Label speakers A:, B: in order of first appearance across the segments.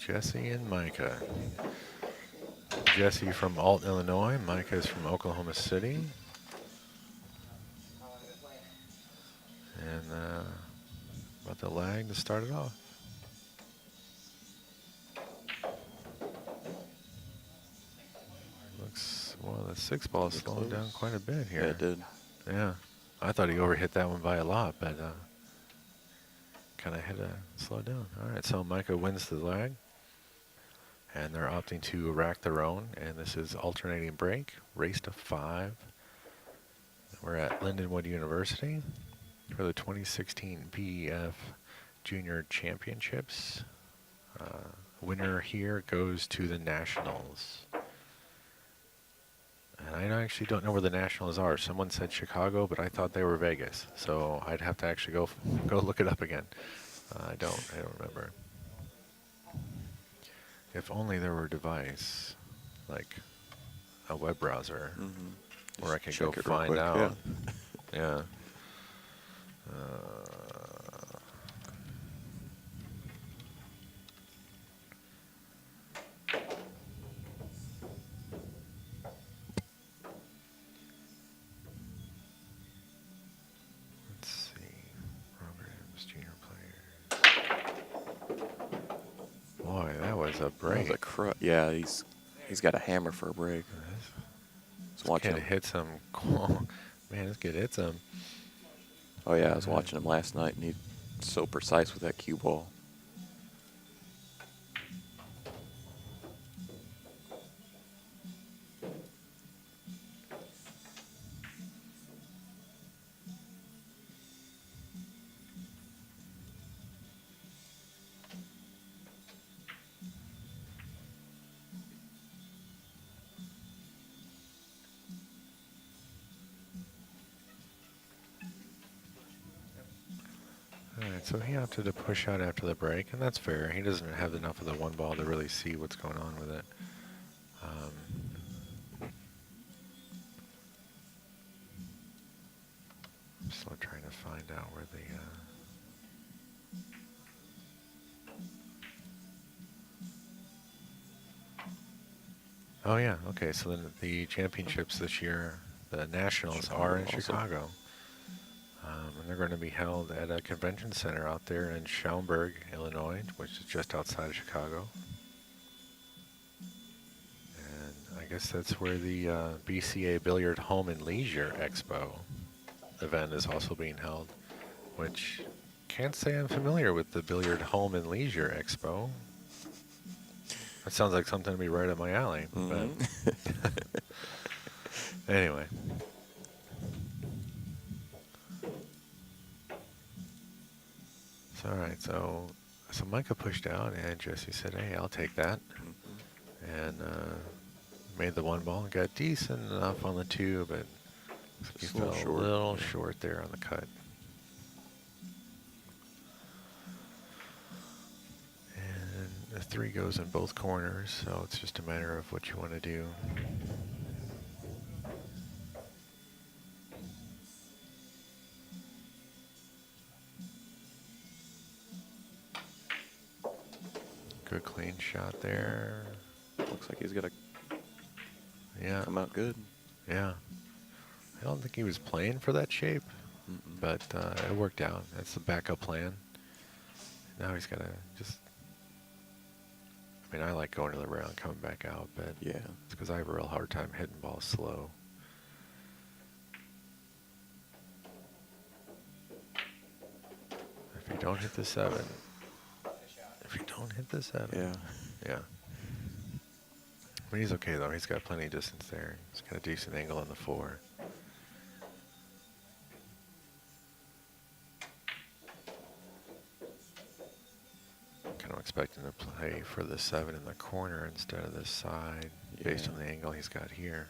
A: Jesse and Micah. Jesse from Alton, Illinois. Micah is from Oklahoma City. And about the lag to start it off. Looks, well, the 6 ball slowed down quite a bit here.
B: Yeah, it did.
A: Yeah. I thought he overhit that one by a lot, but kind of had to slow down. All right, so Micah wins the lag. And they're opting to rack their own. And this is alternating break, race to 5. We're at Lindenwood University for the 2016 BEF Junior Championships. Winner here goes to the Nationals. And I actually don't know where the Nationals are. Someone said Chicago, but I thought they were Vegas. So I'd have to actually go look it up again. I don't remember. If only there were a device, like a web browser, where I could go find out. Yeah. Let's see. Programs, junior players. Boy, that was a break.
B: That was a yeah, he's got a hammer for a break.
A: This kid hit some. Man, this kid hit some.
B: Oh yeah, I was watching him last night, and he's so precise with that cue ball.
A: Alright, so he opted to push out after the break, and that's fair. He doesn't have enough of the one ball to really see what's going on with it. I'm still trying to find out where the... Oh yeah, okay, so then the championships this year, the Nationals are in Chicago. And they're going to be held at a convention center out there in Schaumburg, Illinois, which is just outside of Chicago. And I guess that's where the BCA Billiard Home and Leisure Expo event is also being held, which can't say I'm familiar with the Billiard Home and Leisure Expo. That sounds like something to be right up my alley. But anyway. All right, so Micah pushed out, and Jesse said, "Hey, I'll take that," and made the one ball and got decent enough on the 2, but he fell a little short there on the cut. And the 3 goes in both corners, so it's just a matter of what you want to do. Good clean shot there.
B: Looks like he's got to come out good.
A: Yeah. I don't think he was playing for that shape, but it worked out. That's the backup plan. Now he's got to just... I mean, I like going to the round, coming back out, but
B: yeah,
A: it's because I have a real hard time hitting balls slow. If you don't hit the 7... If you don't hit the 7. Yeah. But he's okay, though. He's got plenty of distance there. He's got a decent angle on the 4. Kind of expecting to play for the 7 in the corner instead of this side, based on the angle he's got here.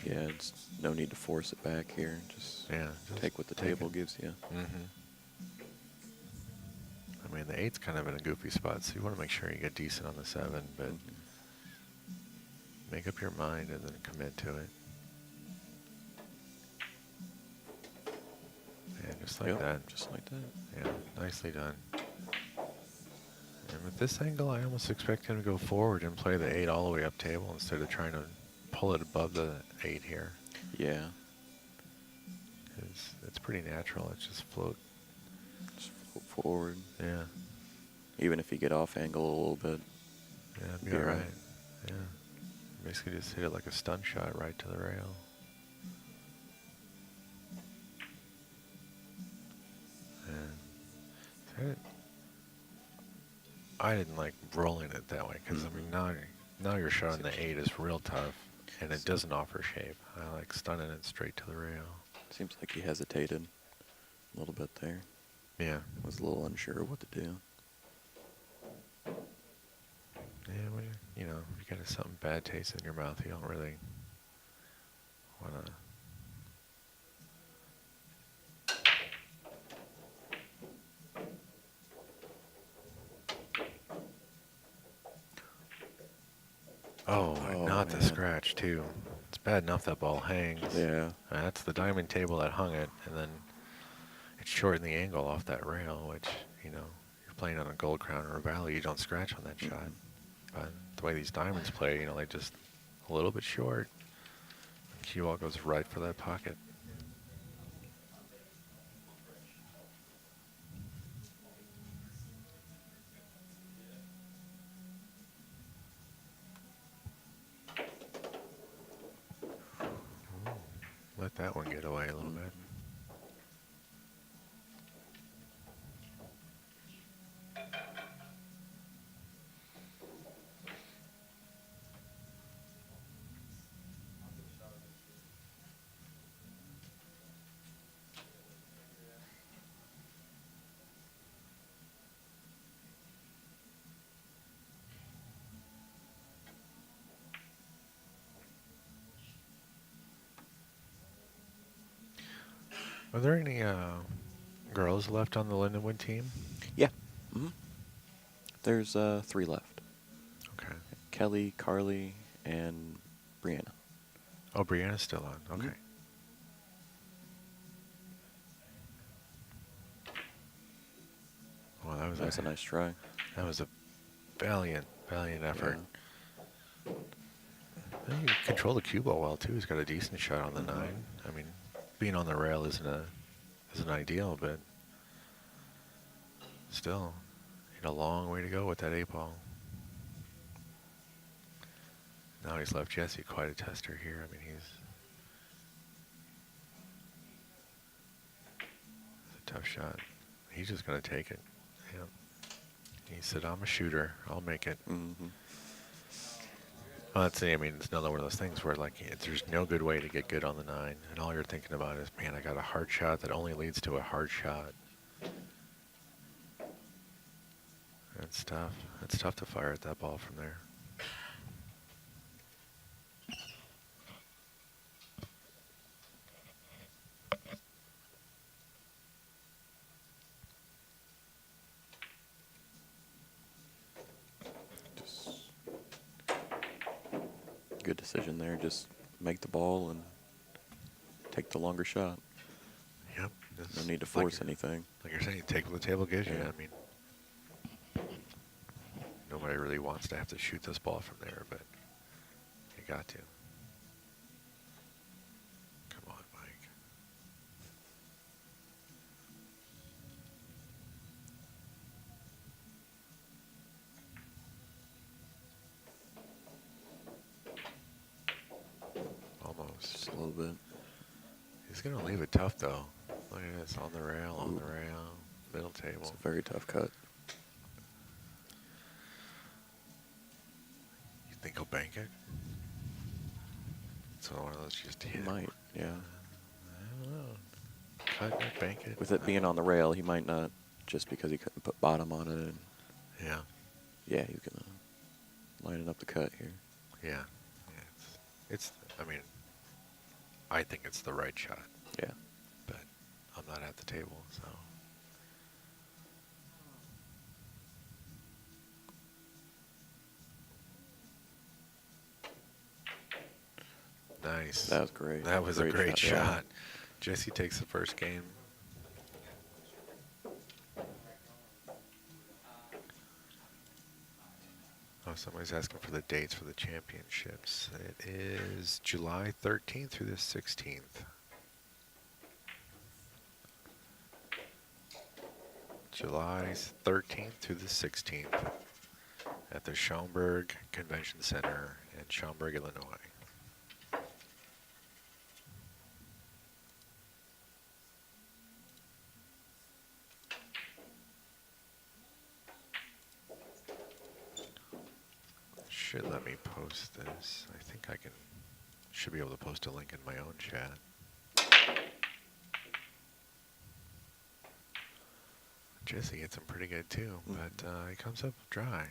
B: Yeah, it's no need to force it back here. Just take what the table gives you.
A: I mean, the 8's kind of in a goofy spot, so you want to make sure you get decent on the 7, but make up your mind and then commit to it. And just like that.
B: Just like that.
A: Yeah, nicely done. And with this angle, I almost expect him to go forward and play the 8 all the way up table instead of trying to pull it above the 8 here.
B: Yeah.
A: It's pretty natural. It's just float.
B: Just float forward.
A: Yeah.
B: Even if you get off angle a little bit.
A: Yeah, it'd be all right. Yeah. Basically just hit it like a stun shot right to the rail. And I didn't like rolling it that way because, I mean, now your shot on the 8 is real tough and it doesn't offer shape. I like stunning it straight to the rail.
B: Seems like he hesitated a little bit there.
A: Yeah.
B: Was a little unsure of what to do.
A: Yeah, well, you know, if you got something bad taste in your mouth, you don't really want to. Oh, not the scratch, too. It's bad enough that ball hangs.
B: Yeah.
A: That's the diamond table that hung it, and then it shortened the angle off that rail, which, you know, you're playing on a gold crown or a valley, you don't scratch on that shot. But the way these diamonds play, you know, they just a little bit short. Cue ball goes right for that pocket. Let that one get away a little bit. Are there any girls left on the Lindenwood team?
B: Yeah. There's 3 left.
A: Okay.
B: Kelly, Carly, and Brianna.
A: Oh, Brianna's still on. Okay. Well, that was
B: a nice try.
A: That was a valiant effort.
B: Yeah.
A: He controlled the cue ball well too. He's got a decent shot on the 9. I mean, being on the rail isn't ideal, but still, a long way to go with that 8 ball. Now he's left Jesse quite a tester here. I mean, it's a tough shot. He's just going to take it. Yeah. He said, I'm a shooter. I'll make it. Well, I mean, it's another one of those things where, like, there's no good way to get good on the 9, and all you're thinking about is, man, I got a hard shot that only leads to a hard shot. It's tough. It's tough to fire at that ball from there.
B: Good decision there. Just make the ball and take the longer shot.
A: Yep.
B: No need to force anything.
A: Like you're saying, take what the table gives you.
B: Yeah.
A: I mean, nobody really wants to have to shoot this ball from there, but you got to. Come on, Mike. Almost.
B: Just a little bit.
A: He's going to leave it tough, though. Look at this, on the rail, middle table.
B: It's a very tough cut.
A: You think he'll bank it? It's one of those just hit.
B: He might, yeah.
A: I don't know. Cut it, bank it.
B: With it being on the rail, he might not, just because he couldn't put bottom on it. And
A: Yeah.
B: yeah, he's going to line it up the cut here.
A: Yeah. I mean, I think it's the right shot.
B: Yeah.
A: But I'm not at the table, so. Nice.
B: That was great.
A: That was a great shot.
B: Yeah.
A: Jesse takes the first game. Oh, somebody's asking for the dates for the championships. It is July 13th through the 16th. July 13th through the 16th at the Schaumburg Convention Center in Schaumburg, Illinois. Should let me post this. I think I should be able to post a link in my own chat. Jesse gets them pretty good too, but he comes up dry.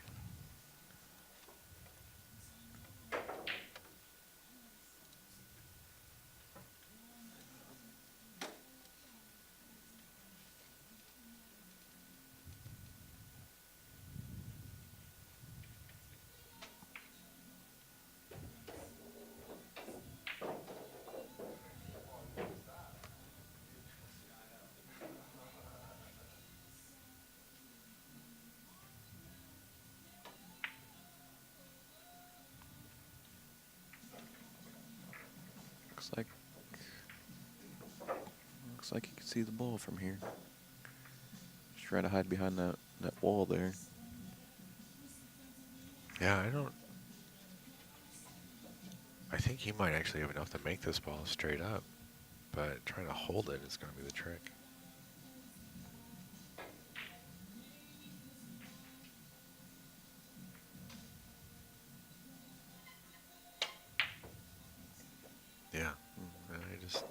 B: Looks like you can see the ball from here. Just try to hide behind that wall there.
A: Yeah, I think he might actually have enough to make this ball straight up, but trying to hold it is going to be the trick. Yeah, I just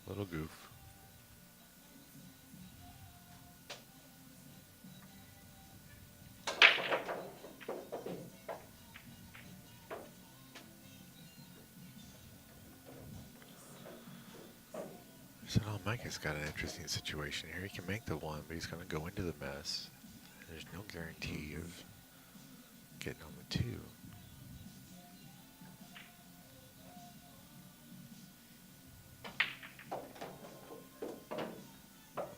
A: little goof. So now Micah's got an interesting situation here. He can make the one, but he's going to go into the mess. There's no guarantee of getting on the two.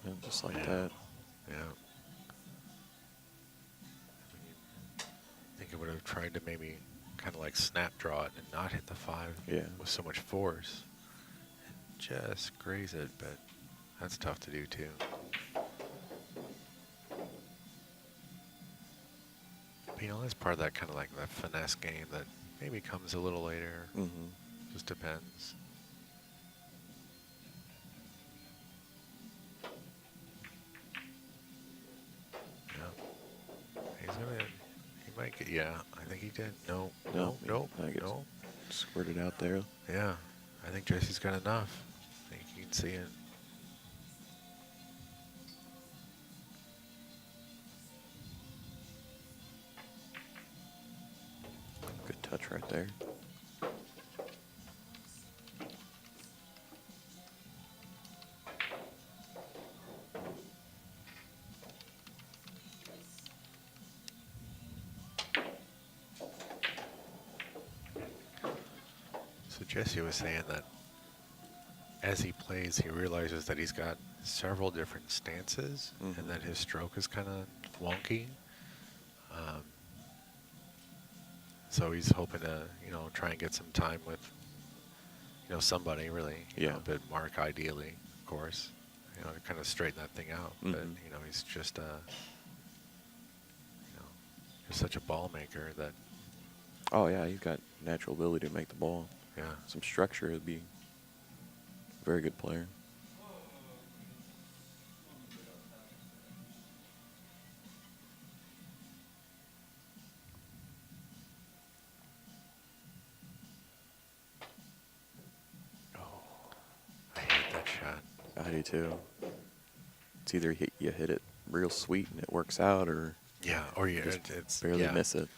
B: And just like that.
A: Yeah. I think I would have tried to maybe kind of like snap draw it and not hit the 5 with so much force. And just graze it, but that's tough to do too. But, you know, that's part of that kind of like that finesse game that maybe comes a little later. Just depends. Yeah. He's gonna. He might get. Yeah, I think he did. No.
B: Squirted out there.
A: Yeah, I think Jesse's got enough. I think you can see it.
B: Good touch right there.
A: So Jesse was saying that as he plays, he realizes that he's got several different stances and that his stroke is kind of wonky. So he's hoping to, you know, try and get some time with, you know, somebody really. You know, but Mark ideally, of course, you know, to kind of straighten that thing out. But, you know, he's just, you know, he's such a ball maker that.
B: Oh, yeah, he's got natural ability to make the ball.
A: Yeah.
B: Some structure would be a very good player. I do too. It's either you hit it real sweet and it works out, or
A: it's
B: barely miss it.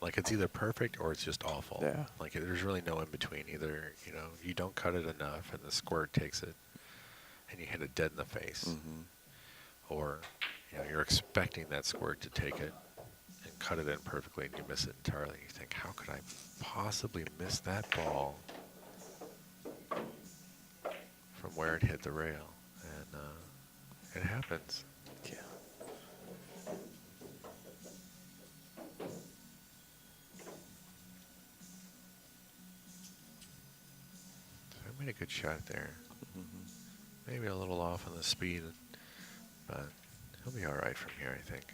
A: Like it's either perfect or it's just awful.
B: Yeah.
A: Like there's really no in between. Either, you know, you don't cut it enough and the squirt takes it and you hit it dead in the face, or you know you're expecting that squirt to take it and cut it in perfectly and you miss it entirely. You think, how could I possibly miss that ball from where it hit the rail? And it happens.
B: Yeah.
A: made a good shot there.
B: Mm-hmm.
A: Maybe a little off on the speed, but he'll be all right from here, I think.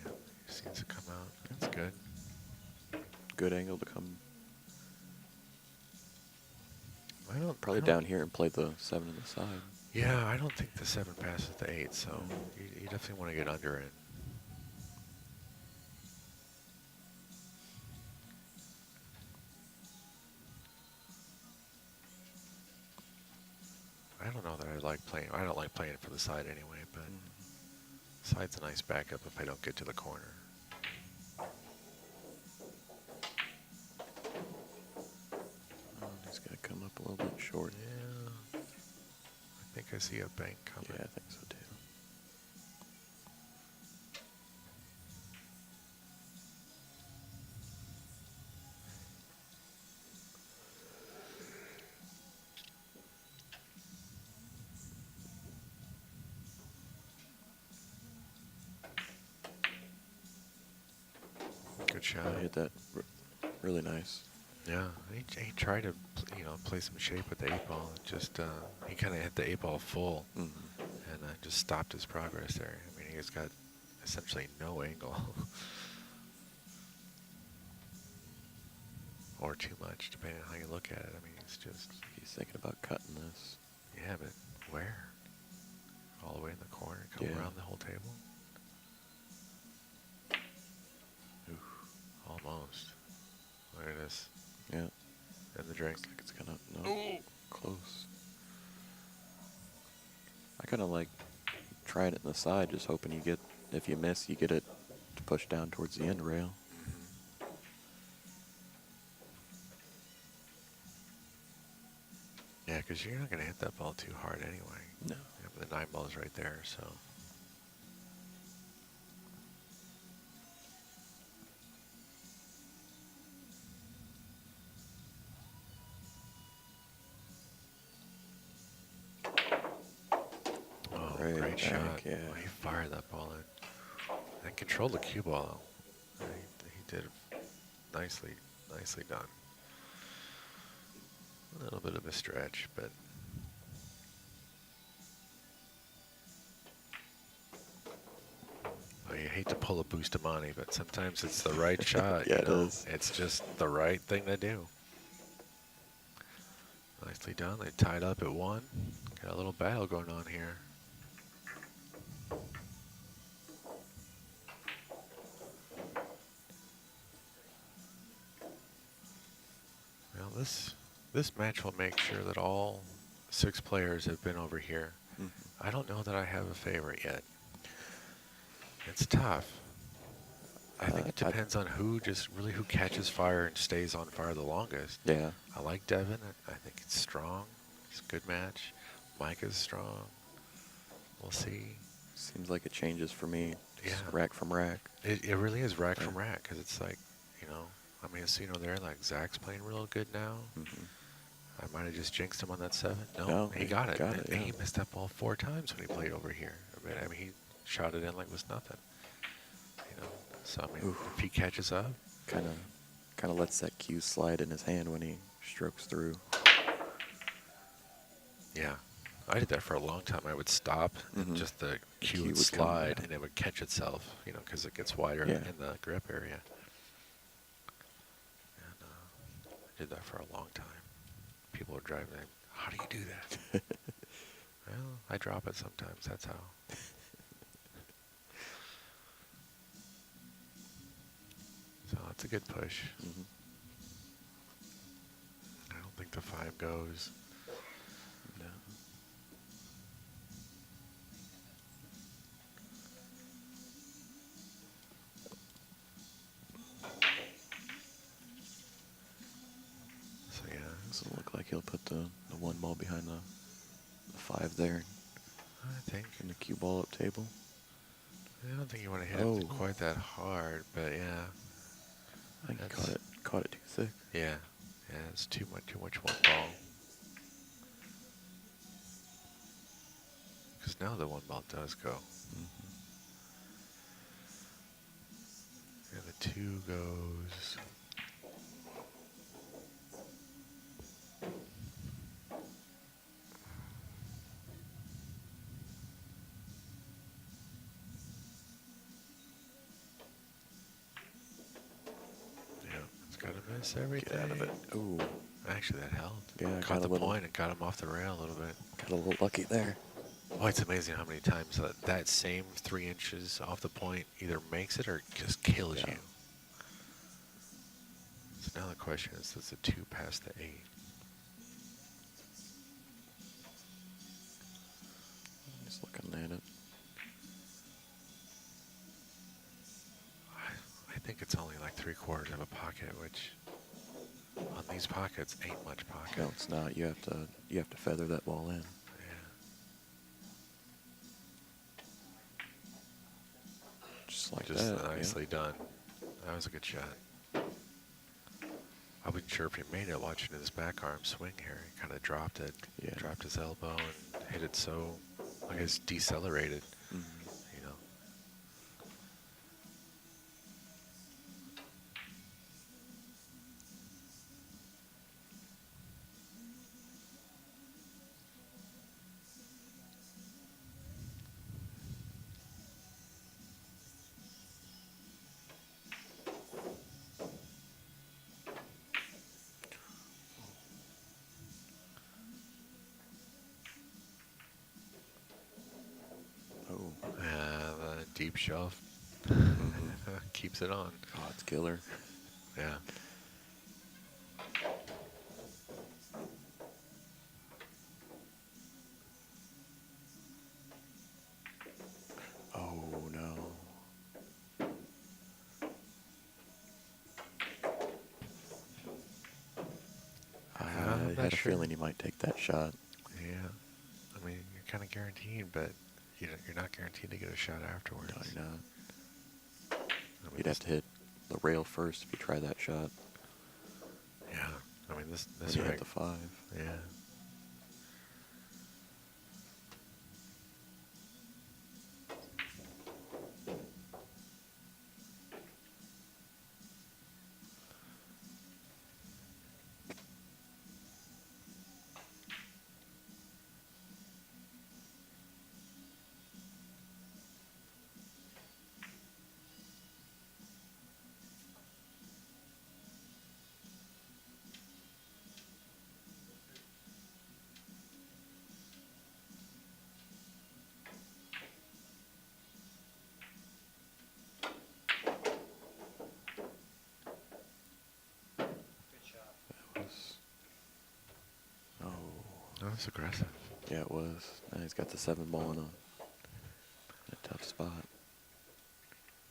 A: Yeah, he seems to come out. That's good.
B: Good angle to come.
A: I
B: Probably
A: don't.
B: down here and play the 7 on the side.
A: Yeah, I don't think the 7 passes the 8, so
B: Yeah.
A: you definitely want to get under it. I don't know that I like playing. I don't like playing for the side anyway, but side's a nice backup if I don't get to the corner.
B: Oh, he's got to come up a little bit short.
A: Yeah, I think I see a bank coming.
B: Yeah, I think so too.
A: Good shot.
B: I hit that really nice.
A: Yeah, he tried to, play some shape with the 8 ball. It just he kind of hit the 8 ball full,
B: Mm-hmm.
A: and just stopped his progress there. I mean, he's got essentially no angle, or too much, depending on how you look at it. I mean, it's just.
B: He's thinking about cutting this.
A: Yeah, but where? All the way in the corner, come
B: Yeah.
A: around the whole table. Ooh, almost. Look at this.
B: Yeah.
A: And the drink.
B: Looks like it's gonna no close. I kind of like trying it in the side, just hoping you get, if you miss, you get it to push down towards the end rail.
A: Yeah, because you're not going to hit that ball too hard anyway.
B: No.
A: Yeah, but the 9 ball is right there, so. Oh,
B: Right
A: great
B: back,
A: shot.
B: yeah.
A: Oh, he fired that ball in. And controlled the cue ball, though. He did nicely done. A little bit of a stretch, but. You hate to pull a Bustamante, but sometimes it's the right shot.
B: Yeah, it is.
A: It's just the right thing to do. Nicely done. They tied up at 1. Got a little battle going on here. Well, this match will make sure that all 6 players have been over here.
B: Mm-hmm.
A: I don't know that I have a favorite yet. It's tough. I think it depends on who catches fire and stays on fire the longest.
B: Yeah.
A: I like Devin. I think it's strong. It's a good match. Micah's strong. We'll see.
B: Seems like it changes for me. Just
A: Yeah.
B: rack from rack.
A: It really is rack from
B: Yeah.
A: rack, because it's like, I mean, so, there, like, Zach's playing real good now.
B: Mm-hmm.
A: I might have just jinxed him on that 7. No,
B: No,
A: he got it.
B: got it,
A: And he
B: yeah.
A: missed that ball 4 times when he played over here. I mean, he shot it in like it was nothing. So, I mean,
B: Oof.
A: if he catches up.
B: Kind of lets that cue slide in his hand when he strokes through.
A: Yeah. I did that for a long time. I would stop,
B: Mhm.
A: and just the cue
B: cue
A: would
B: would come,
A: slide,
B: yeah.
A: and it would catch itself, because it gets wider
B: Yeah.
A: in the grip area. And I did that for a long time. People were driving, how do you do that? Well, I drop it sometimes, that's how. So that's a good push.
B: Mm-hmm.
A: I don't think the 5 goes.
B: No.
A: So yeah.
B: Doesn't look like he'll put the 1 ball behind the 5 there
A: I think.
B: in the cue ball up table.
A: I don't think you want to hit
B: Oh.
A: it quite that hard, but yeah.
B: I think he
A: That's-
B: caught it too thick.
A: Yeah. Yeah, it's too much 1 ball. Because now the 1 ball does go.
B: Mm-hmm.
A: 2 goes. Yep, it's got to miss everything.
B: Get out of it. Ooh.
A: Actually, that held.
B: Yeah,
A: Caught
B: got
A: the
B: a little,
A: point and got him off the rail a little bit.
B: got a little lucky there.
A: Oh, it's amazing how many times that same 3 inches off the point either makes it or just kills
B: Yeah.
A: you. So now the question is, does the 2 pass the 8?
B: Just looking at it.
A: I think it's only like 3/4 of a pocket, which on these pockets ain't much pocket.
B: No, it's not. You have to feather that ball in.
A: Yeah.
B: Just like
A: Just
B: that.
A: nicely
B: yeah.
A: done. That was a good shot. I wasn't sure if he made it watching his back arm swing here. He kind of dropped it.
B: Yeah.
A: Dropped his elbow and hit it so, I guess, decelerated.
B: Mhm.
A: You know.
B: Oh.
A: The deep shelf keeps it on.
B: Oh, it's killer.
A: Yeah.
B: Oh, no. I had a feeling you might take that shot.
A: Yeah. I mean, you're kind of guaranteed, but you're not guaranteed to get a shot afterwards.
B: No, you're not.
A: I mean,
B: You'd have to hit the rail first if you try that shot.
A: Yeah. I mean, this
B: When you
A: right.
B: hit the 5.
A: Yeah.
B: That was... Oh.
A: That was aggressive.
B: Yeah, it was. Now he's got the 7 ball in a tough spot.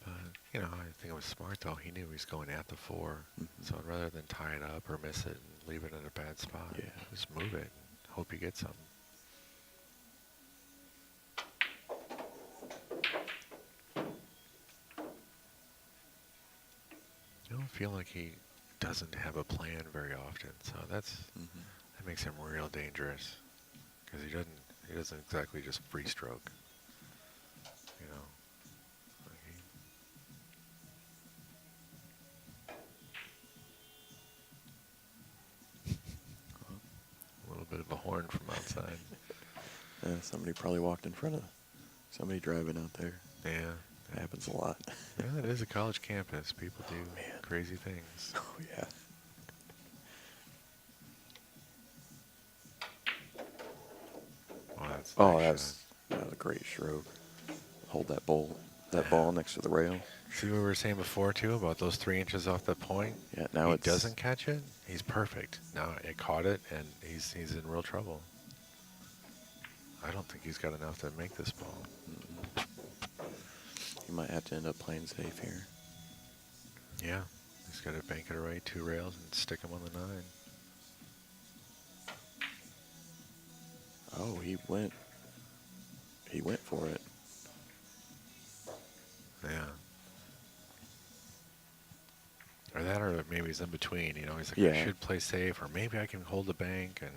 A: But, you know, I think it was smart, though. He knew he was going at the 4.
B: Mhm.
A: So rather than tie it up or miss it and leave it in a bad spot,
B: Yeah.
A: just move it and hope you get something. You don't feel like he doesn't have a plan very often, so that makes him real dangerous, because he doesn't exactly just free stroke, you know. Like a little bit of a horn from outside.
B: Somebody probably walked in front of somebody driving out there.
A: Yeah,
B: It happens a lot.
A: yeah, it is a college campus. People do
B: Man.
A: crazy things.
B: Oh, yeah.
A: Oh, that's
B: Oh,
A: nice
B: that was a great stroke. Hold that ball next to the rail.
A: See what we were saying before, too, about those 3 inches off the point?
B: Yeah, now
A: he doesn't catch it, he's perfect. Now it caught it, and he's in real trouble. I don't think he's got enough to make this ball.
B: He might have to end up playing safe here.
A: Yeah, he's got to bank it away 2 rails and stick him on the 9.
B: Oh, he went for it.
A: Yeah. Or that, or maybe he's in between. You know, he's like,
B: Yeah.
A: I should play safe, or maybe I can hold the bank. And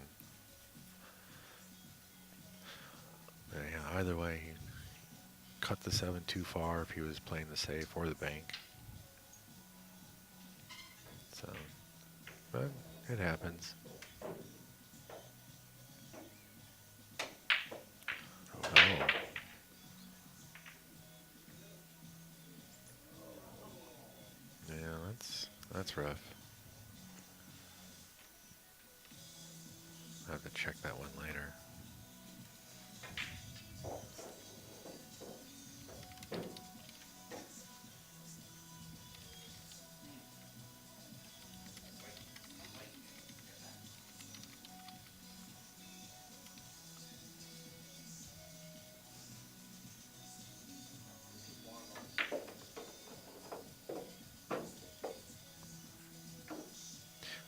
A: yeah, either way, he cut the 7 too far if he was playing the safe or the bank. So, but it happens. Oh. Yeah, that's rough. I have to check that one later.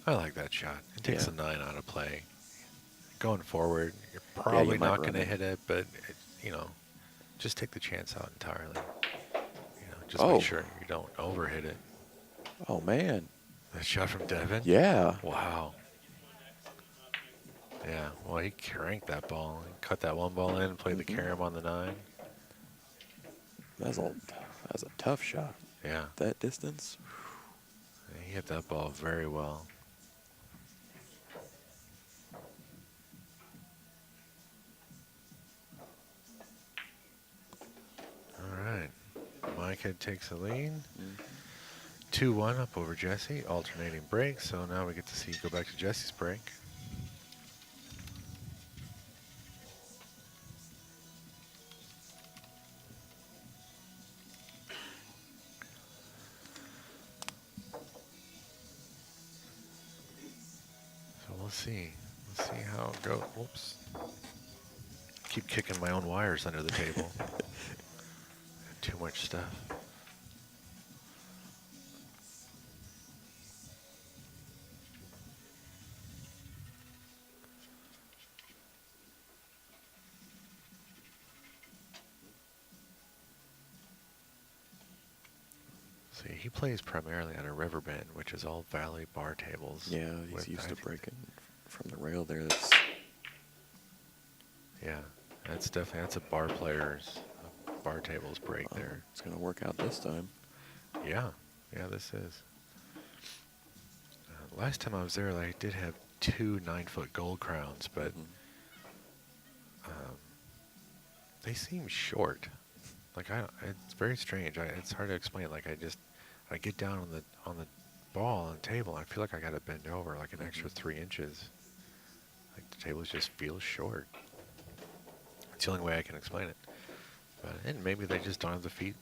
A: I like that shot. It takes
B: Yeah.
A: a 9 out of play. Going forward, you're
B: Yeah, you
A: probably
B: might
A: not
B: run
A: going to
B: it.
A: hit it, but just take the chance out entirely. Just make
B: Oh.
A: sure you don't overhit it.
B: Oh, man.
A: That shot from Devin?
B: Yeah.
A: Wow. Yeah, well, he cranked that ball and cut that one ball in, played the carom on the 9.
B: That's a tough shot.
A: Yeah,
B: That distance.
A: he hit that ball very well. All right, Micah takes the lead. 2-1 up over Jesse, alternating breaks. So now we get to see go back to Jesse's break. So we'll see. We'll see how it goes. Whoops. Keep kicking my own wires under the table. Too much stuff. See, he plays primarily on a riverbend, which is all valley bar tables.
B: Yeah, he's used to breaking from the rail there.
A: Yeah, that's a bar player's bar tables break there.
B: It's going to work out this time.
A: Yeah, this is. Last time I was there, I did have 2 9-foot gold crowns, but they seem short. It's very strange. It's hard to explain. I get down on the ball on the table, and I feel like I got to bend over like an extra 3 inches. Like the tables just feel short. It's the only way I can explain it. And maybe they just don't have the feet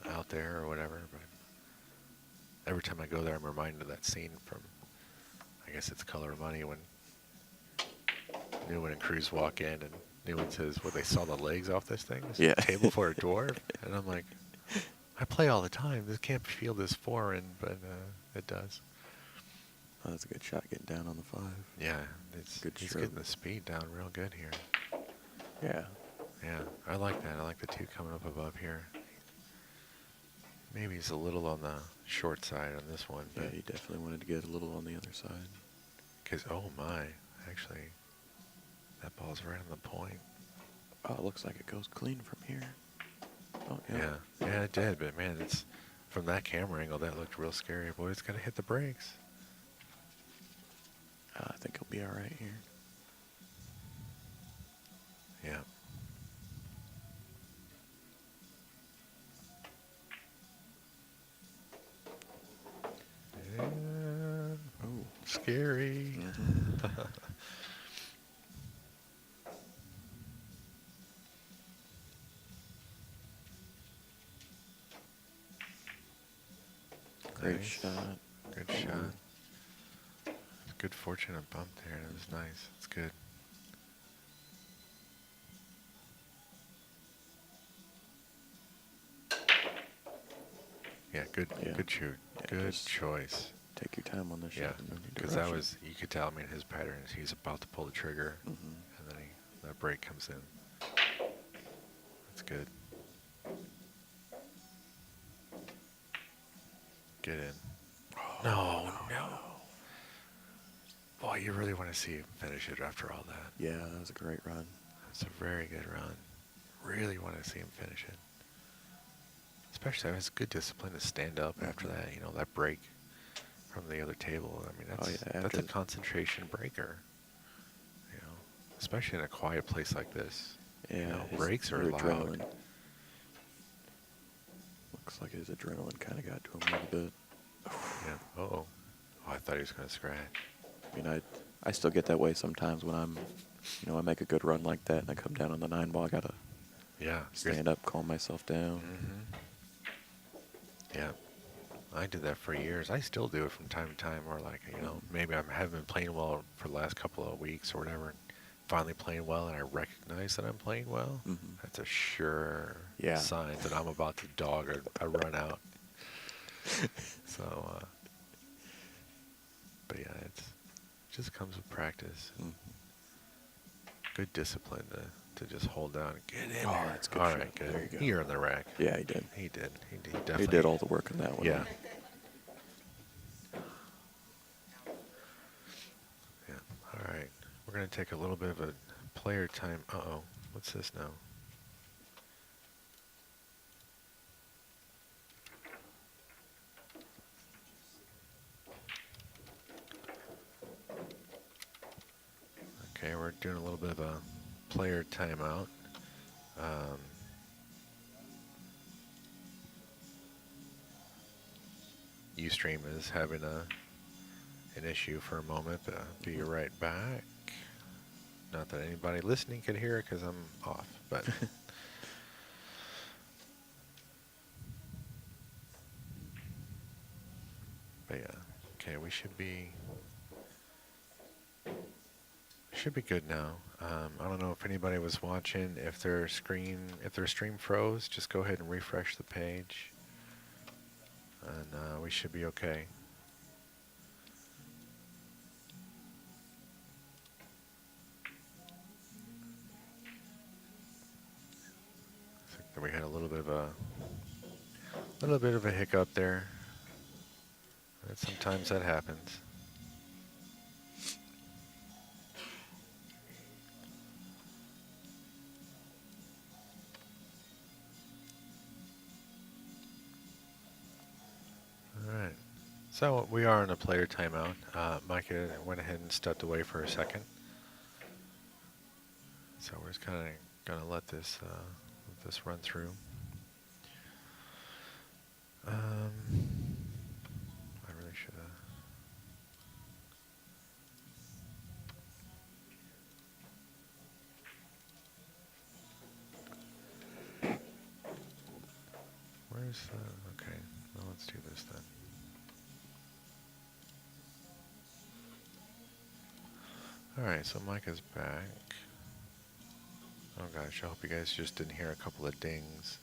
A: out there or whatever. But every time I go there, I'm reminded of that scene from, I guess it's Color of Money, when Newman and Cruz walk in and Newman says, "Well, they saw the legs off this thing? This
B: Yeah.
A: table for a dwarf?" And I'm like, I play all the time. This can't feel this foreign, but it does.
B: Oh, that's a good shot getting down on the 5.
A: Yeah,
B: Good
A: he's
B: stroke.
A: getting the speed down real good here.
B: Yeah.
A: Yeah, I like that. I like the 2 coming up above here. Maybe he's a little on the short side on this one.
B: Yeah,
A: But
B: he definitely wanted to get a little on the other side.
A: Because, oh my, actually, that ball's right on the point.
B: Oh, it looks like it goes clean from here. Oh,
A: Yeah, it did. But man, it's from that camera angle, that looked real scary. Boy, it's got to hit the brakes.
B: I think he'll be all right here.
A: Yeah.
B: Oh,
A: scary.
B: Great
A: Nice.
B: shot.
A: Good shot. Good fortunate bump there. That was nice. It's good. Yeah, good shoot.
B: Yeah,
A: Good
B: just
A: choice.
B: Take your time on this
A: Yeah,
B: shot.
A: because that was, you could tell, his pattern is he's about to pull the trigger, and then that break comes in. That's good. Get in. No. Boy, you really want to see him finish it after all that.
B: Yeah, that was a great run.
A: That's a very good run. Really want to see him finish it. Especially, it's good discipline to stand up after that, that break. from the other table. I mean,
B: Oh, yeah,
A: that's
B: after
A: a concentration breaker. You know, especially in a quiet place like this.
B: yeah,
A: You know,
B: his
A: breaks are
B: your
A: loud.
B: adrenaline. Looks like his adrenaline kind of got to him a little bit.
A: Yeah. Oh, I thought he was going to scratch.
B: I mean, I still get that way sometimes when I'm, I make a good run like that and I come down on the 9 ball. I gotta
A: Yeah.
B: stand up, calm myself down.
A: Mm-hmm. Yeah. I did that for years. I still do it from time to time, or like, maybe I haven't been playing well for the last couple of weeks or whatever, and finally playing well, and I recognize that I'm playing well.
B: Mm-hmm.
A: That's a sure
B: Yeah.
A: sign that I'm about to dog a run out. So, but yeah, it just comes with practice.
B: Mm-hmm.
A: Good discipline to just hold down and get in
B: Oh,
A: there.
B: that's good
A: All
B: shot.
A: right, good.
B: There you go.
A: He earned the rack.
B: Yeah, he did.
A: He did. He definitely.
B: He did all the work on that one.
A: Yeah. Yeah. All right. We're going to take a little bit of a player time. Uh-oh. What's this now? Okay, we're doing a little bit of a player timeout. Ustream is having an issue for a moment, but I'll be right back. Not that anybody listening can hear it because I'm off, but but yeah. Okay, we should be good now. I don't know if anybody was watching. If their stream froze, just go ahead and refresh the page, and we should be okay. I think that we had a little bit of a hiccup there. But sometimes that happens. All right. So we are in a player timeout. Micah went ahead and stepped away for a second. So we're just kind of gonna let this run through. I really should have. Where's okay, well, let's do this then. Alright, so Micah's back. Oh gosh, I hope you guys just didn't hear a couple of dings.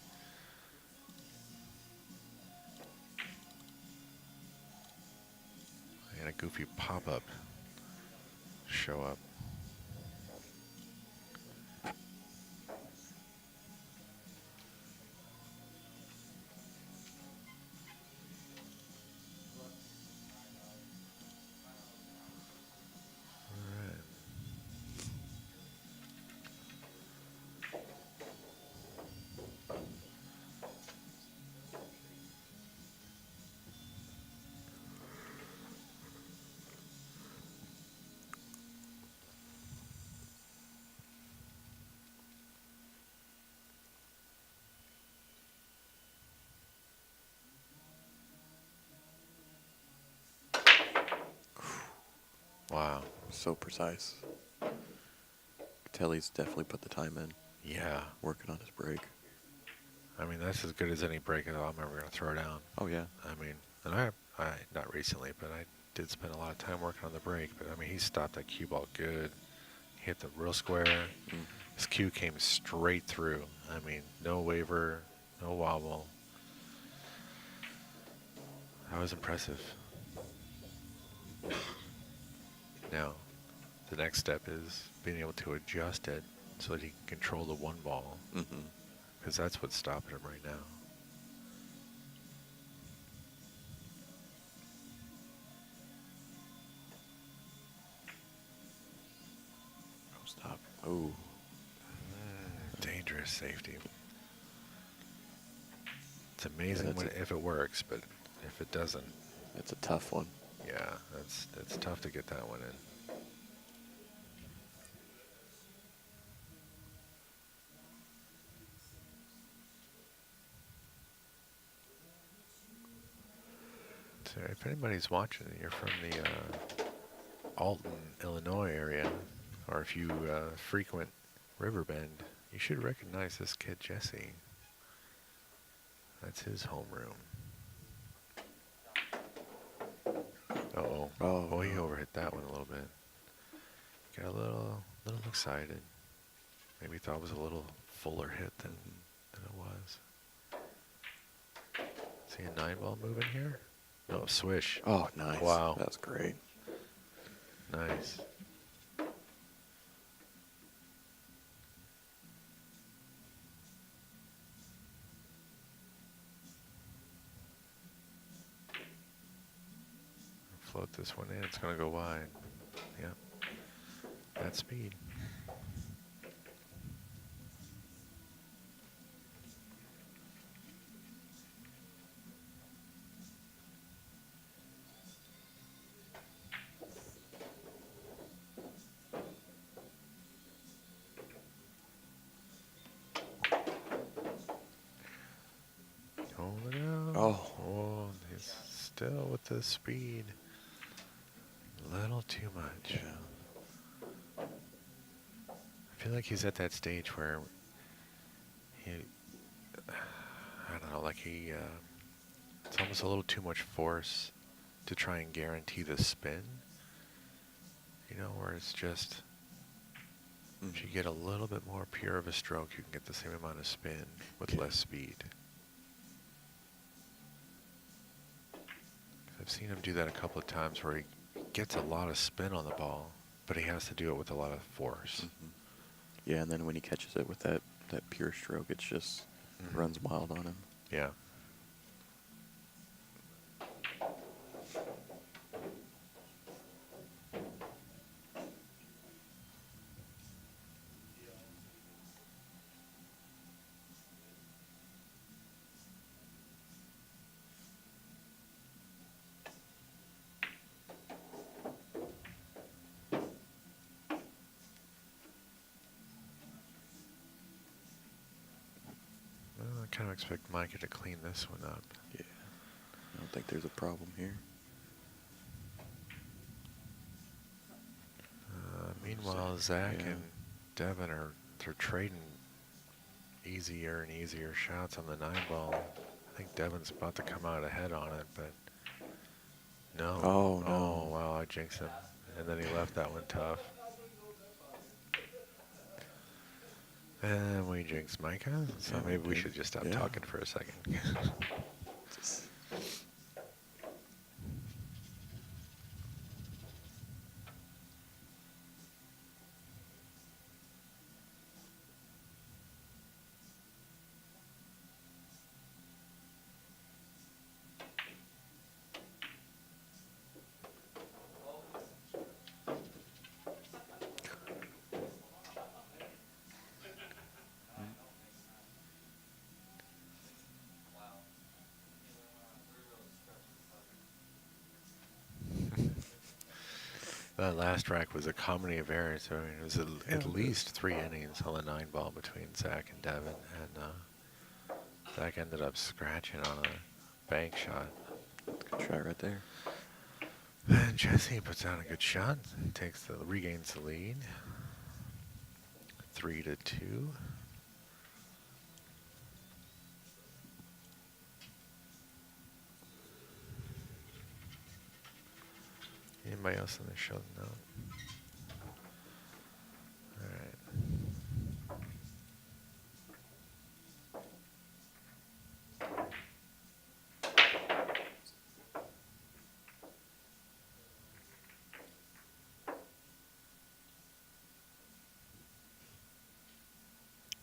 A: And a goofy pop-up show up. Wow.
B: So precise. Telly's definitely put the time in.
A: Yeah.
B: Working on his break.
A: I mean, that's as good as any break that I'm ever going to throw down.
B: Oh, yeah.
A: I mean, and I not recently, but I did spend a lot of time working on the break. But I mean, he stopped that cue ball good. He hit the real square. His cue came straight through. I mean, no waver, no wobble. That was impressive. Now, the next step is being able to adjust it so that he can control the one ball. Because that's what's stopping him right now.
B: Oh, stop. Oh.
A: Dangerous safety. It's amazing if it works, but if it doesn't.
B: It's a tough one.
A: Yeah, that's tough to get that one in. So if anybody's watching and you're from the Alton, Illinois area, or if you frequent Riverbend, you should recognize this kid, Jesse. That's his homeroom. Uh-oh.
B: Oh,
A: Oh, he
B: no.
A: overhit that one a little bit. Got a little excited. Maybe thought it was a little fuller hit than it was. See a 9-ball moving here? No, swish.
B: Oh, nice.
A: Wow.
B: That's great.
A: Nice. Float this one in. It's going to go wide. Yep. That speed. Oh, look out. Oh, he's still with the speed. A little too much.
B: Yeah.
A: I feel like he's at that stage where he, I don't know, like it's almost a little too much force to try and guarantee the spin. You know, where it's just, if you get a little bit more pure of a stroke, you can get the same amount of spin with less speed. I've seen him do that a couple of times where he gets a lot of spin on the ball, but he has to do it with a lot of force.
B: Yeah, and then when he catches it with that pure stroke, it just runs wild on him.
A: Yeah. Well, I kind of expect Micah to clean this one up.
B: Yeah. I don't think there's a problem here.
A: Meanwhile, Zach
B: Yeah.
A: and Devin they're trading easier and easier shots on the 9-ball. I think Devin's about to come out ahead on it, but no.
B: Oh, no.
A: Oh, wow, I jinxed him. And then he left that one tough. And we jinxed Micah, so
B: Yeah, we
A: maybe we
B: did.
A: should just stop
B: Yeah.
A: talking for a second.
B: Just-
A: That last track was a comedy of errors. I mean, it was at least 3 innings on the 9-ball between Zach and Devin, and Zach ended up scratching on a bank shot.
B: Good shot right there.
A: And Jesse puts down a good shot, regains the lead, 3-2. Anybody else in the show? No. All right.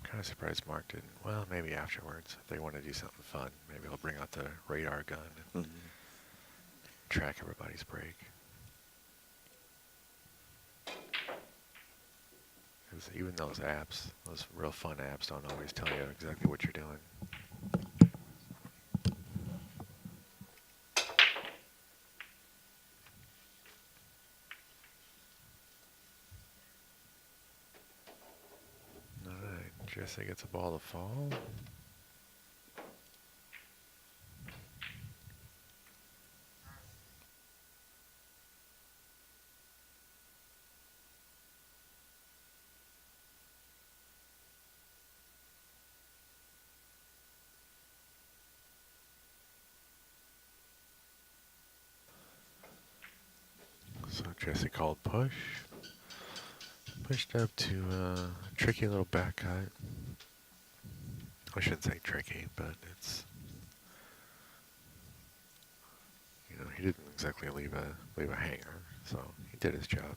A: Kind of surprised Mark didn't. Well, maybe afterwards, if they want to do something fun, maybe he'll bring out the radar gun and track everybody's break. Because even those apps, those real fun apps, don't always tell you exactly what you're doing. Jesse gets a ball to fall. So Jesse called push. Pushed up to a tricky little back cut. I shouldn't say tricky, but it's, he didn't exactly leave a hanger, so he did his job.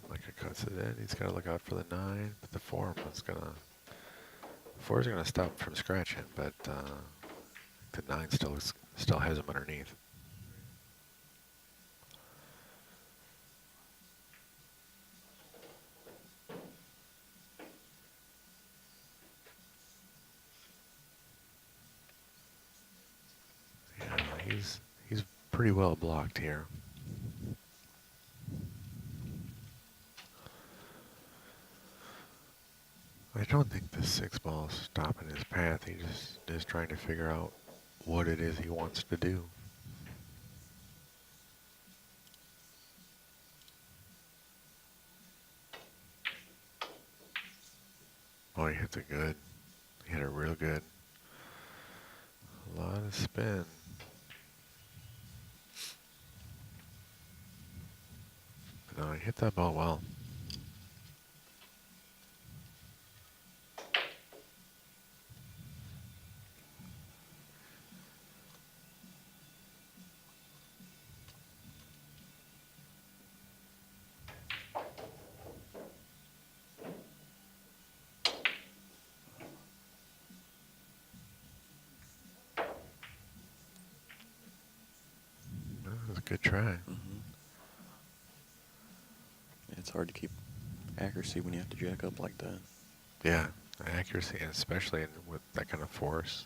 A: Micah cuts it in. He's got to look out for the 9, but the 4 is gonna stop from scratching, but the 9 still has him underneath. Yeah, he's pretty well blocked here. I don't think the 6 ball is stopping his path. He just is trying to figure out what it is he wants to do. Oh, he hits it good. He hit it real good. A lot of spin. No, he hit that ball well. That was a good try.
B: It's hard to keep accuracy when you have to jack up like that.
A: Yeah, accuracy, especially with that kind of force.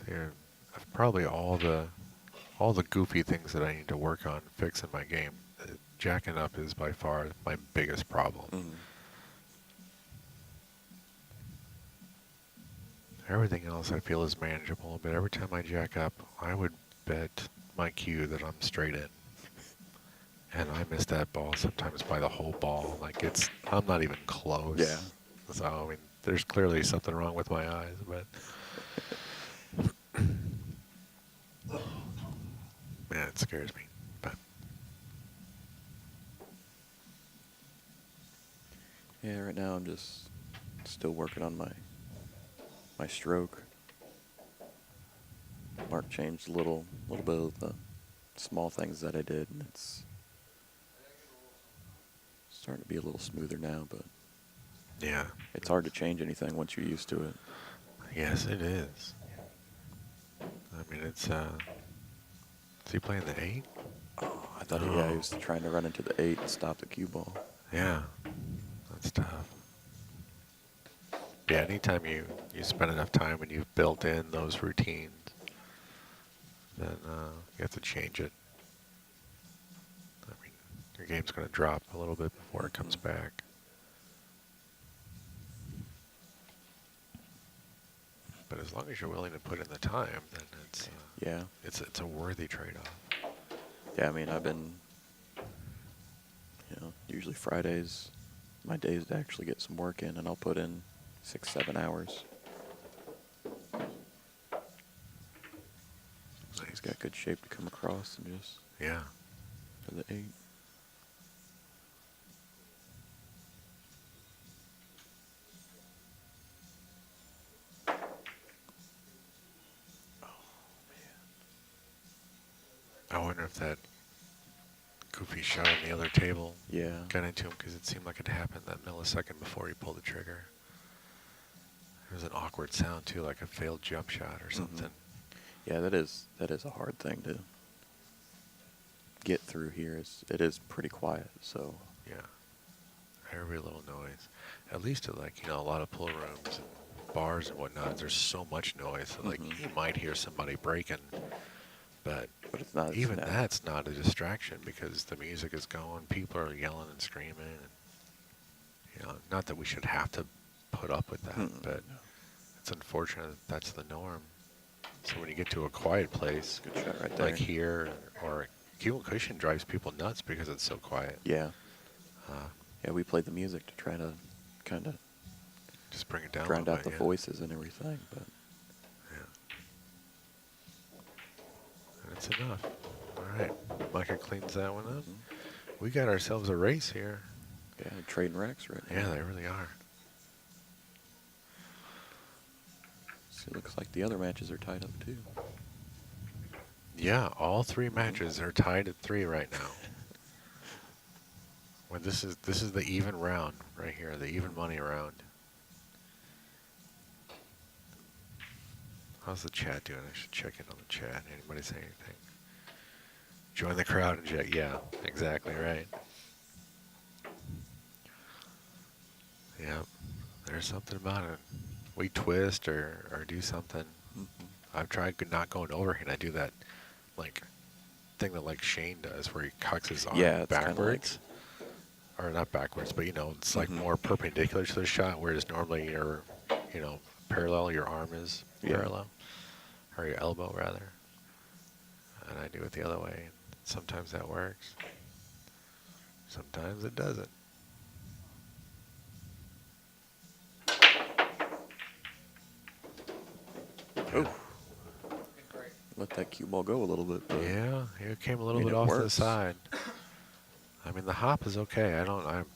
A: Here, probably all the goofy things that I need to work on fixing my game. Jacking up is by far my biggest problem. Everything else I feel is manageable, but every time I jack up, I would bet my cue that I'm straight in. And I miss that ball sometimes by the whole ball. Like I'm not even close.
B: Yeah.
A: So, I mean, there's clearly something wrong with my eyes, but man, it scares me. But
B: Yeah, right now I'm just still working on my stroke. Mark changed a little bit of the small things that I did, and it's starting to be a little smoother now, but
A: yeah,
B: it's hard to change anything once you're used to it.
A: yes, it is. I mean, is he playing the 8?
B: Oh, I thought he was trying to run into the 8 and stop the cue ball.
A: Yeah, that's tough. Yeah, anytime you spend enough time and you've built in those routines, then you have to change it. I mean, your game's going to drop a little bit before it comes back. But as long as you're willing to put in the time, then it's a worthy trade-off.
B: Yeah, I mean, I've been, usually Fridays, my days to actually get some work in, and I'll put in 6-7 hours. So he's got good shape to come across and just to the 8.
A: I wonder if that goofy shot on the other table got into him, because it seemed like it happened that millisecond before he pulled the trigger. There was an awkward sound too, like a failed jump shot or something.
B: Yeah, that is a hard thing to get through here. It is pretty quiet, so
A: yeah, every little noise. At least at a lot of pool rooms and bars and whatnot, there's so much noise. Like,
B: Mhm.
A: you might hear somebody breaking, but
B: But it's not.
A: even that's not a distraction because the music is going, people are yelling and screaming. And, not that we should have to put up with that, but it's unfortunate that that's the norm. So when you get to a quiet place,
B: Good shot right there.
A: like here, or Cuban Cushion drives people nuts because it's so quiet.
B: Yeah.
A: Uh,
B: Yeah, we played the music to try to kind of
A: just bring it down a
B: drown
A: little
B: out
A: bit,
B: the
A: yeah.
B: voices and everything, but
A: Yeah. That's enough. All right. Micah cleans that one up. We got ourselves a race here.
B: yeah, trading racks right now.
A: Yeah, they really are.
B: So it looks like the other matches are tied up too.
A: Yeah, all three matches are tied at 3 right now. When this is the even round right here, the even money round. How's the chat doing? I should check in on the chat. Anybody say anything? Join the crowd and chat. Yeah, exactly right. Yeah, there's something about it. We twist or do something. I've tried not going overhand. I do that like thing that like Shane does where he cocks his arm
B: Yeah, it's
A: backwards. Or not backwards, but it's like more perpendicular to the shot, whereas normally you're, parallel, your arm is parallel. Or your elbow rather. And I do it the other way. Sometimes that works. Sometimes it doesn't.
B: Oh. Let that cue ball go a little bit. But
A: Yeah, it came a little
B: I mean,
A: bit
B: it
A: off to the
B: works.
A: side. I mean, the hop is okay.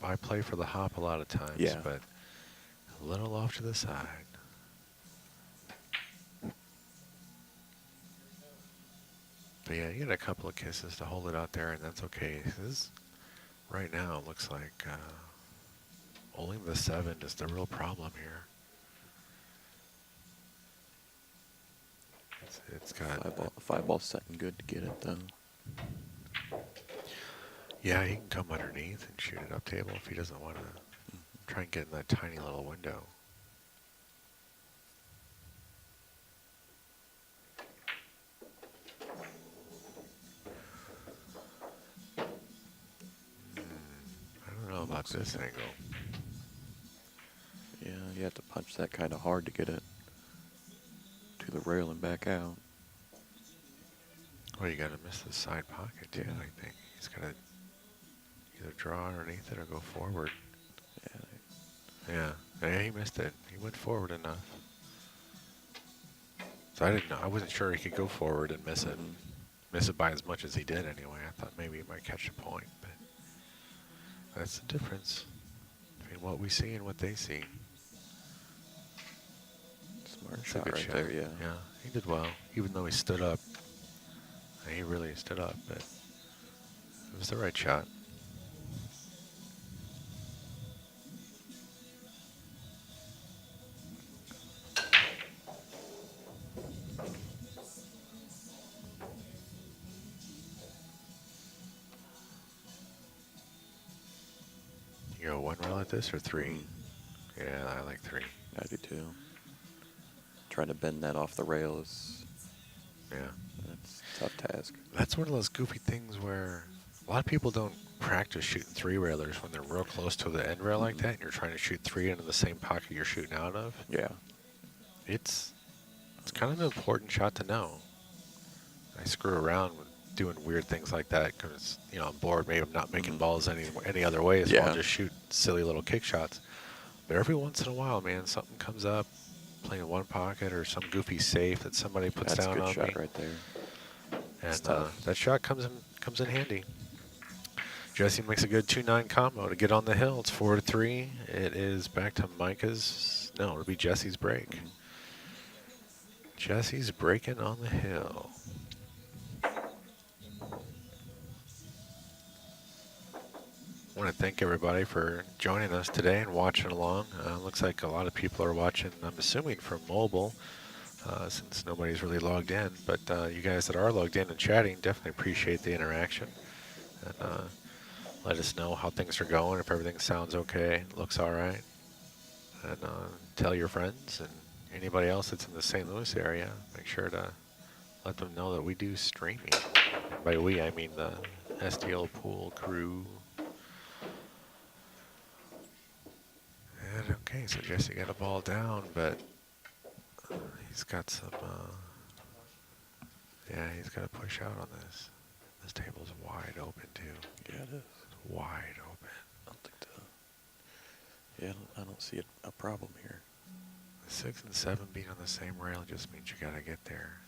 A: I play for the hop a lot of times,
B: Yeah.
A: but a little off to the side. But yeah, you get a couple of kisses to hold it out there, and that's okay. This, right now, it looks like only the 7 is the real problem here. It's got...
B: Five ball setting good to get it, though.
A: Yeah, he can come underneath and shoot it up table if he doesn't want to try and get in that tiny little window. I don't know about this angle.
B: Yeah, you have to punch that kind of hard to get it to the rail and back out.
A: Well, you got to miss the side pocket, too, I think. He's got to either draw underneath it or go forward. Yeah, he missed it. He went forward enough. So I didn't know. I wasn't sure he could go forward and miss it. Miss it by as much as he did anyway. I thought maybe he might catch a point, but that's the difference between what we see and what they see.
B: Smart shot right there, yeah.
A: Yeah, he did well, even though he stood up. He really stood up, but it was the right shot. You go 1 rail at this or 3? Yeah, I like 3.
B: I do too. Trying to bend that off the rail is that's a tough task.
A: That's one of those goofy things where a lot of people don't practice shooting 3-railers when they're real close to the end rail like that, and you're trying to shoot 3 into the same pocket you're shooting out of.
B: Yeah.
A: It's kind of an important shot to know. I screw around with doing weird things like that because, I'm bored. Maybe I'm not making balls any other way, so I'll just shoot silly little kick shots. But every once in a while, man, something comes up, playing one pocket or some goofy safe that somebody puts down on me.
B: That's a good shot right there.
A: And that shot comes in handy. Jesse makes a good 2-9 combo to get on the hill. It's 4-3. It is back to Micah's. No, it'll be Jesse's break. Jesse's breaking on the hill. I want to thank everybody for joining us today and watching along. Looks like a lot of people are watching, I'm assuming, from mobile, since nobody's really logged in. But you guys that are logged in and chatting, definitely appreciate the interaction. And let us know how things are going, if everything sounds okay, looks all right. And tell your friends and Anybody else that's in the St. Louis area, make sure to let them know that we do streaming. And by we, I mean the STLPool crew. And okay, so Jesse got a ball down, but he's got some, yeah, he's got to push out on this. This table's wide open, too.
B: Yeah, it is.
A: It's wide open.
B: I don't think so. Yeah, I don't see a problem here.
A: The 6 and 7 being on the same rail just means you got to get there.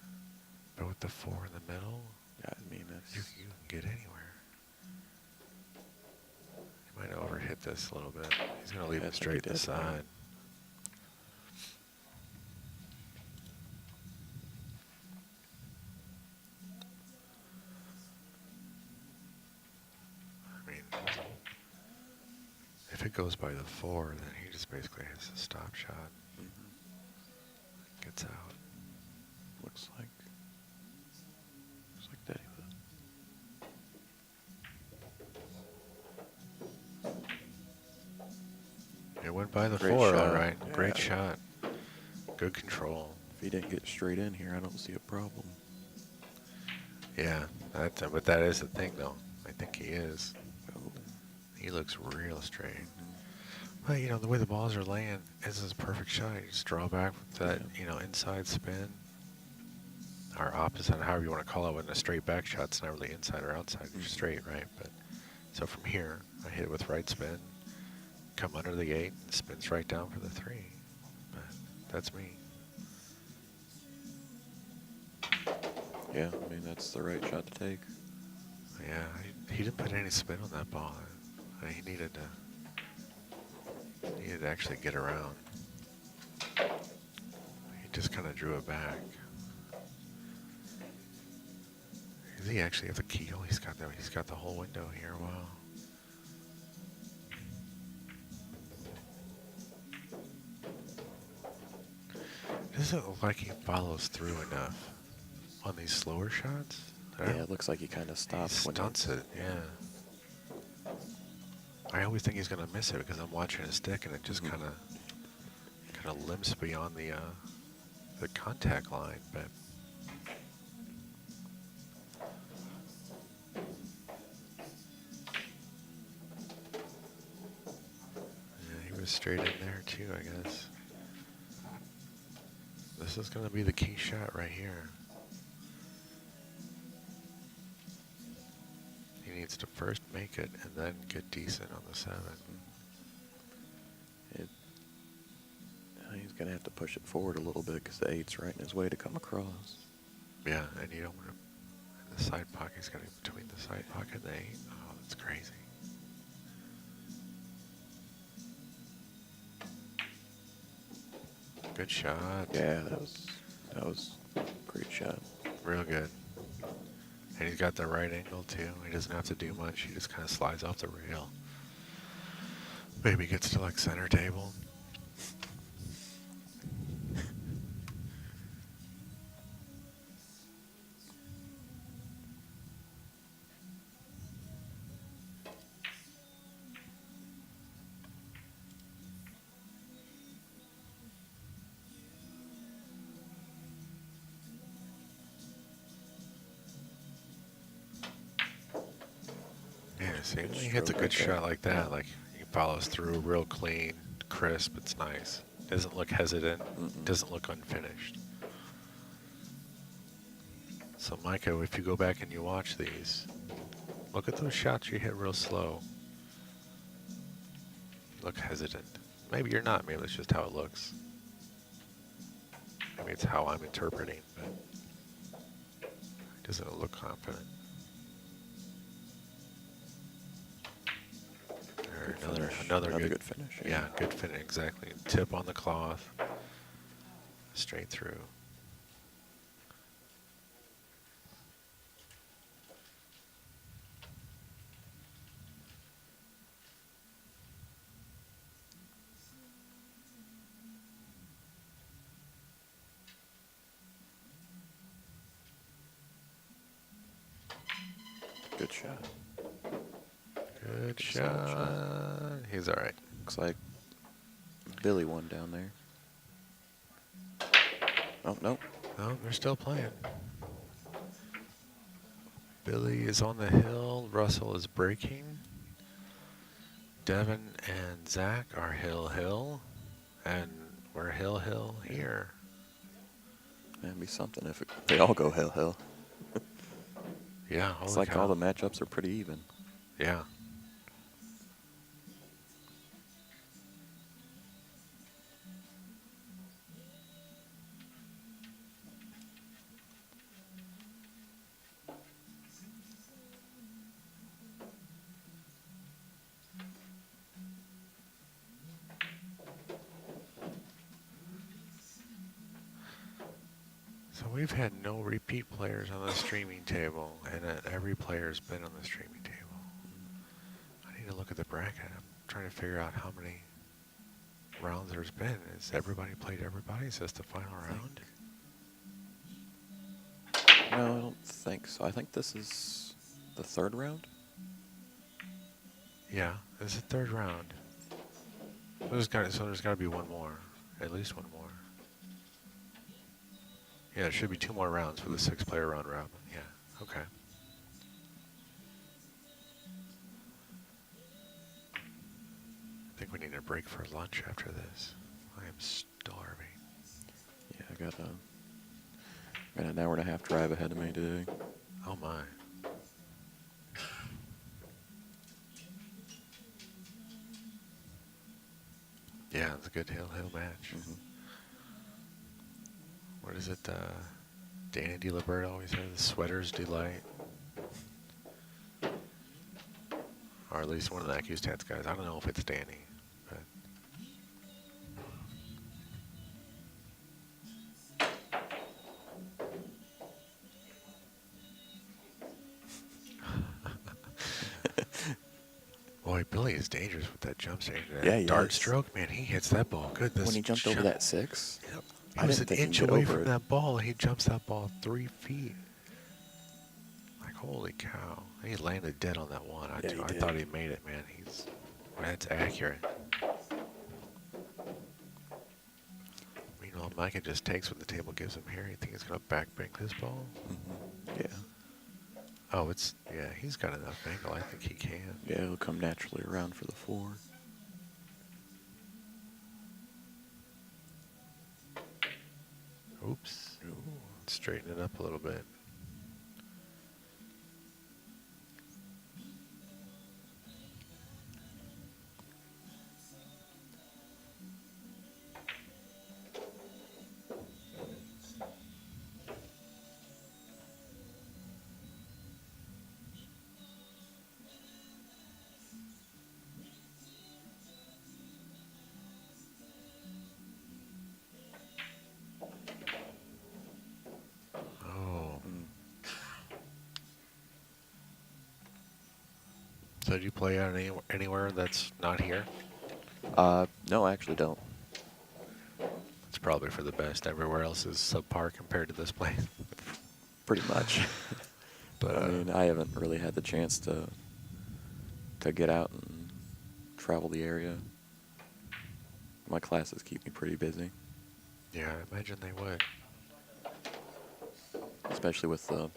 A: But with the 4 in the middle,
B: Yeah, I mean, it's...
A: you can get anywhere. He might overhit this a little bit. He's going to leave
B: Yeah, I
A: it
B: think
A: straight
B: he
A: to the
B: did.
A: side. I mean, if it goes by the 4, then he just basically has a stop shot. Gets out.
B: Looks like that he was.
A: It went by the
B: Great
A: 4, all
B: shot.
A: right.
B: Yeah.
A: Great shot. Good control.
B: If he didn't get straight in here, I don't see a problem.
A: Yeah, but that is the thing, though. I think he is.
B: Oh.
A: He looks real straight. But, you know, the way the balls are laying, this is a perfect shot. You just draw back with that,
B: Yeah.
A: you know, inside spin. Or opposite, however you want to call it. When a straight back shot's not really inside or outside. It's straight, right? But so from here, I hit it with right spin. Come under the 8 and spins right down for the 3. But that's me.
B: Yeah, I mean, that's the right shot to take.
A: Yeah, he didn't put any spin on that ball. He needed to actually get around. He just kind of drew it back. Does he actually have the keel? He's got the whole window here. Wow. Doesn't look like he follows through enough on these slower shots.
B: Yeah, it looks like he kind of
A: He
B: stops when
A: stunts it, yeah. I always think he's going to miss it because I'm watching his stick and it just kind of limps beyond the contact line. But yeah, he was straight in there too, I guess. This is going to be the key shot right here. He needs to first make it and then get decent on the 7.
B: He's going to have to push it forward a little bit because the 8's right in his way to come across.
A: Yeah, and you don't want to. The side pocket, he's got it between the side pocket and the 8. Oh, that's crazy. Good shot.
B: Yeah, that was a great shot.
A: Real good. And he's got the right angle too. He doesn't have to do much. He just kind of slides off the rail. Maybe gets to like center table. Yeah, see, when he hits a good shot like that, like he follows through real clean, crisp, it's nice. Doesn't look hesitant, doesn't look unfinished. So Micah, if you go back and you watch these, look at those shots you hit real slow. You look hesitant. Maybe you're not, maybe that's just how it looks. Maybe it's how I'm interpreting, but it doesn't look confident. Another good
B: finish.
A: Yeah, good finish, exactly. Tip on the cloth, straight through.
B: Good shot.
A: Good
B: Solid shot.
A: shot. He's all right.
B: Looks like Billy won down there. Oh, no.
A: No, they're still playing. Billy is on the hill. Russell is breaking. Devin and Zach are hill. And we're hill here.
B: That'd be something if they all go hill.
A: Yeah,
B: It's
A: holy
B: like
A: cow.
B: all the matchups are pretty even.
A: Yeah. So we've had no repeat players on the streaming table, and every player's been on the streaming table. I need to look at the bracket. I'm trying to figure out how many rounds there's been. Has everybody played everybody? Is this the final round?
B: No, I don't think so. I think this is the third round.
A: Yeah, this is the third round. There's got to be one more, at least one more. Yeah, it should be 2 more rounds for the 6-player round robin. Yeah, okay. I think we need a break for lunch after this. I am starving.
B: Yeah, I got an hour and a half drive ahead of me today.
A: Oh my. Yeah, it's a good hill match.
B: Mm-hmm.
A: What is it? Danny DiLiberto always says, sweater's delight. Or at least one of the AccuStats guys. I don't know if it's Danny, but boy, Billy is dangerous with that jump stage. That
B: Yeah, he
A: dart
B: is.
A: stroke, man, he hits that ball good.
B: When he jumped over that 6,
A: Yep.
B: I
A: He was
B: didn't
A: an
B: think
A: inch
B: he'd get
A: away
B: over
A: from
B: it.
A: that ball. He jumps that ball 3 feet. Like, holy cow. He landed dead on that one.
B: Yeah, he
A: I
B: did.
A: thought he made it, man. That's accurate. Meanwhile, Micah just takes what the table gives him here. You think he's going to backbank this ball?
B: Mm-hmm. Yeah.
A: Oh, he's got enough angle. I think he can.
B: Yeah, it'll come naturally around for the 4.
A: Oops.
B: Ooh.
A: Straighten it up a little bit. Oh. So do you play out anywhere that's not here?
B: No, I actually don't.
A: It's probably for the best. Everywhere else is subpar compared to this place.
B: Pretty much.
A: But
B: I mean, I haven't really had the chance to get out and travel the area. My classes keep me pretty busy,
A: yeah, I imagine they would.
B: especially with the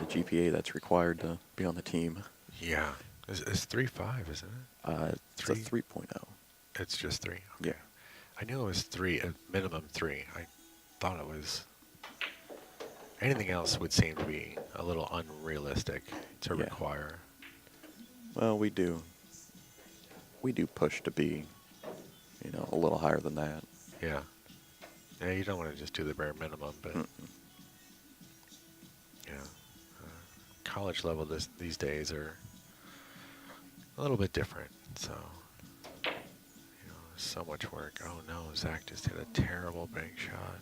B: GPA that's required to be on the team.
A: Yeah. It's 3.5, isn't it?
B: It's a 3.0.
A: It's just 3.
B: Yeah.
A: I knew it was 3, a minimum 3. I thought it was... Anything else would seem to be a little unrealistic to
B: Yeah.
A: require.
B: Well, we do push to be, a little higher than that.
A: Yeah. Yeah, you don't want to just do the bare minimum, but... Yeah. College level these days are a little bit different, so... There's so much work. Oh no, Zach just hit a terrible bank shot.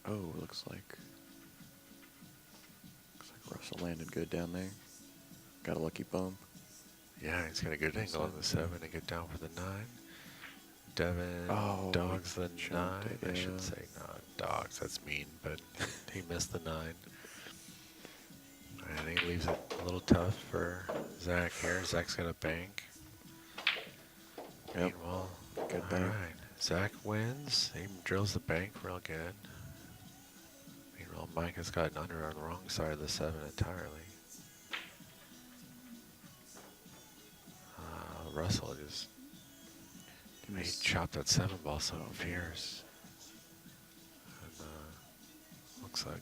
B: Oh, looks like Russell landed good down there. Got a lucky bump.
A: Yeah, he's got a good angle on the 7 to get down for the 9. Devin
B: Oh,
A: dogs the
B: jumped
A: 9.
B: it,
A: I should
B: yeah.
A: say not dogs. That's mean, but he missed the 9. And he leaves it a little tough for Zach here. Zach's got a bank.
B: Yep.
A: Meanwhile,
B: Good
A: all
B: bank.
A: right. Zach wins. He drills the bank real good. Meanwhile, Micah's got an under on the wrong side of the 7 entirely. Russell just he chopped that 7 ball so fierce. And looks like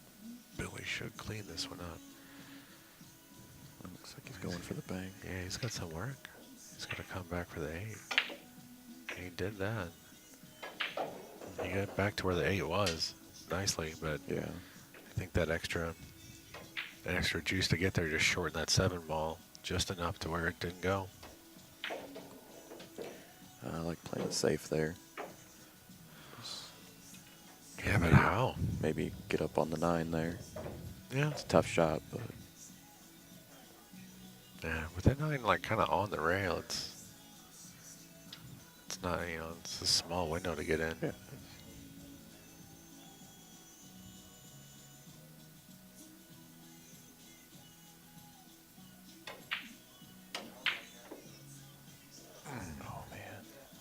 A: Billy should clean this one up.
B: Looks like he's going for the bank.
A: Yeah, he's got some work. He's got to come back for the 8. And he did that. He got back to where the 8 was nicely, but
B: Yeah.
A: I think that extra juice to get there just shortened that 7 ball just enough to where it didn't go.
B: I like playing it safe there.
A: Yeah, but how?
B: Maybe get up on the 9 there.
A: Yeah.
B: It's a tough shot, but
A: Yeah, with that 9 like kind of on the rail, it's not, you know, it's a small window to get in.
B: yeah. Oh man,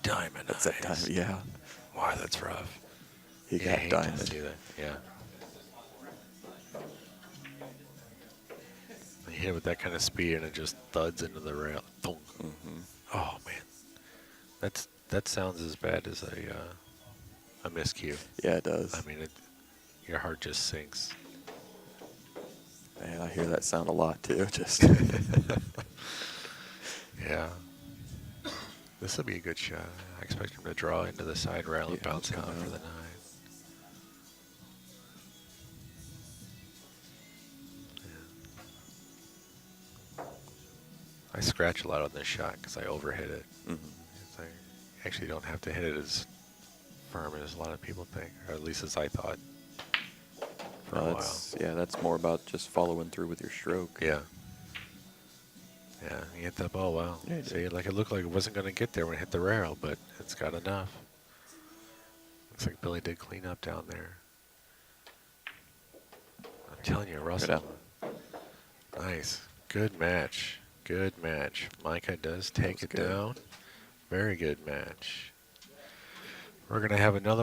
A: Diamond
B: that's that time.
A: eyes.
B: Yeah,
A: Why, that's rough.
B: he
A: Yeah,
B: got
A: hate to
B: diamond.
A: see that. Yeah. You hit it with that kind of speed and it just thuds into the rail. Thunk.
B: Mm-hmm.
A: Oh man, that sounds as bad as a miscue.
B: Yeah, it does.
A: I mean, your heart just sinks.
B: Man, I hear that sound a lot too. Just
A: Yeah. This will be a good shot. I expect him to draw into the side rail and
B: Yeah,
A: bounce
B: come
A: out for
B: out.
A: the 9. Yeah. I scratch a lot on this shot because I overhit it.
B: Mhm.
A: I actually don't have to hit it as firm as a lot of people think, or at least as I thought for a while.
B: That's more about just following through with your stroke.
A: Yeah. Yeah, he hit that ball well.
B: Yeah, he
A: See,
B: did.
A: like it looked like it wasn't going to get there when it hit the rail, but it's got enough. Looks like Billy did clean up down there. I'm telling you, Russell. Nice. Good match. Good match. Micah does take it
B: good.
A: down. Very good match. We're going to have another